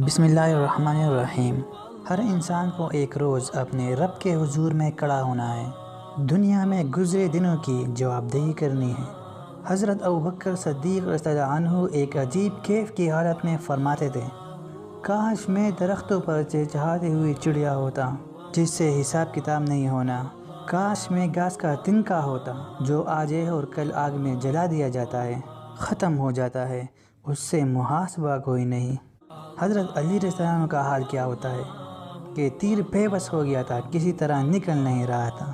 بسم اللہ الرحمن الرحیم۔ ہر انسان کو ایک روز اپنے رب کے حضور میں کھڑا ہونا ہے، دنیا میں گزرے دنوں کی جواب دہی کرنی ہے۔ حضرت ابوبکر صدیق رضی اللہ عنہ ایک عجیب کیف کی حالت میں فرماتے تھے، کاش میں درختوں پر چہچہاتی ہوئی چڑیا ہوتا جس سے حساب کتاب نہیں ہونا، کاش میں گھاس کا تنکا ہوتا جو آج ہے اور کل آگ میں جلا دیا جاتا ہے، ختم ہو جاتا ہے، اس سے محاسبہ کوئی نہیں۔ حضرت علی رضی اللہ عنہ کا حال کیا ہوتا ہے کہ تیر بے بس ہو گیا تھا، کسی طرح نکل نہیں رہا تھا۔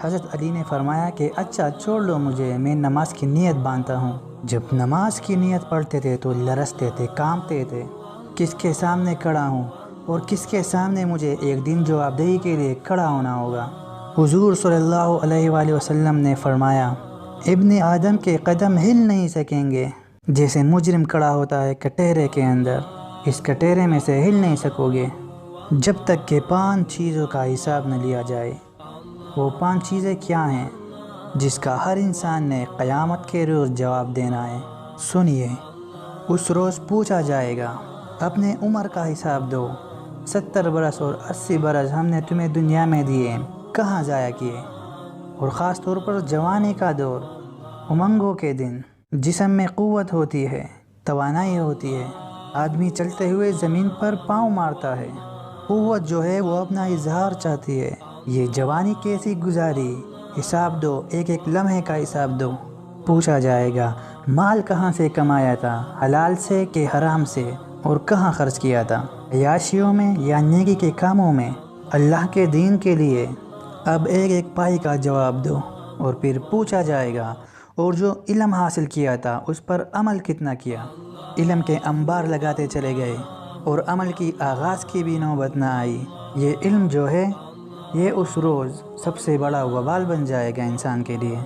حضرت علی نے فرمایا کہ اچھا چھوڑ لو مجھے، میں نماز کی نیت باندھتا ہوں۔ جب نماز کی نیت پڑھتے تھے تو لرزتے تھے، کانپتے تھے، کس کے سامنے کھڑا ہوں اور کس کے سامنے مجھے ایک دن جواب دہی کے لیے کھڑا ہونا ہوگا۔ حضور صلی اللہ علیہ وآلہ وسلم نے فرمایا، ابن آدم کے قدم ہل نہیں سکیں گے، جیسے مجرم کھڑا ہوتا ہے کٹہرے کے اندر، اس کٹہرے میں سے ہل نہیں سکو گے جب تک کہ 5 چیزوں کا حساب نہ لیا جائے۔ وہ 5 چیزیں کیا ہیں جس کا ہر انسان نے قیامت کے روز جواب دینا ہے؟ سنیے، اس روز پوچھا جائے گا، اپنے عمر کا حساب دو، 70 برس اور 80 برس ہم نے تمہیں دنیا میں دیے، کہاں ضائع کیے؟ اور خاص طور پر جوانی کا دور، امنگوں کے دن، جسم میں قوت ہوتی ہے، توانائی ہوتی ہے، آدمی چلتے ہوئے زمین پر پاؤں مارتا ہے، قوت جو ہے وہ اپنا اظہار چاہتی ہے۔ یہ جوانی کیسی گزاری؟ حساب دو، ایک ایک لمحے کا حساب دو۔ پوچھا جائے گا، مال کہاں سے کمایا تھا، حلال سے کہ حرام سے، اور کہاں خرچ کیا تھا، عیاشیوں میں یا نیکی کے کاموں میں، اللہ کے دین کے لیے؟ اب ایک ایک پائی کا جواب دو۔ اور پھر پوچھا جائے گا، اور جو علم حاصل کیا تھا اس پر عمل کتنا کیا؟ علم کے انبار لگاتے چلے گئے اور عمل کی آغاز کی بھی نوبت نہ آئی۔ یہ علم جو ہے یہ اس روز سب سے بڑا وبال بن جائے گا انسان کے لیے۔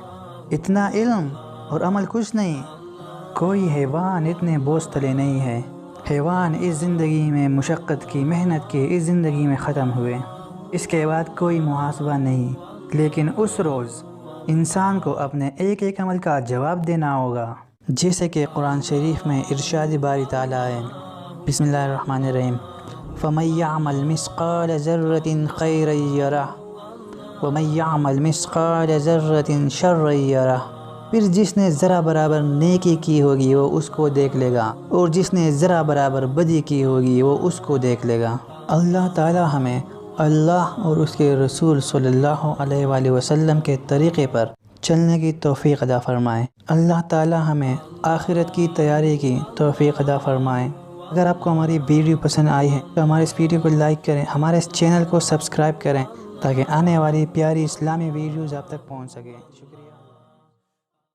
اتنا علم اور عمل کچھ نہیں، کوئی حیوان اتنے بوجھ تلے نہیں ہے۔ حیوان اس زندگی میں مشقت کی، محنت کی، اس زندگی میں ختم ہوئے، اس کے بعد کوئی محاسبہ نہیں، لیکن اس روز انسان کو اپنے ایک ایک عمل کا جواب دینا ہوگا، جیسے کہ قرآن شریف میں ارشاد باری تعالیٰ ہے، بسم اللہ الرحمن الرحیم، فَمَن يَعْمَلْ مِثْقَالَ ذَرَّةٍ خَيْرًا يَرَهُ وَمَن يَعْمَلْ مِثْقَالَ ذَرَّةٍ شَرًّا يَرَهُ۔ پھر جس نے ذرا برابر نیکی کی ہوگی وہ اس کو دیکھ لے گا، اور جس نے ذرا برابر بدی کی ہوگی وہ اس کو دیکھ لے گا۔ اللہ تعالیٰ ہمیں اللہ اور اس کے رسول صلی اللہ علیہ وآلہ وسلم کے طریقے پر چلنے کی توفیق عطا فرمائے۔ اللہ تعالیٰ ہمیں آخرت کی تیاری کی توفیق عطا فرمائے۔ اگر آپ کو ہماری ویڈیو پسند آئی ہے تو ہمارے اس ویڈیو کو لائک کریں، ہمارے اس چینل کو سبسکرائب کریں تاکہ آنے والی پیاری اسلامی ویڈیوز آپ تک پہنچ سکیں۔ شکریہ۔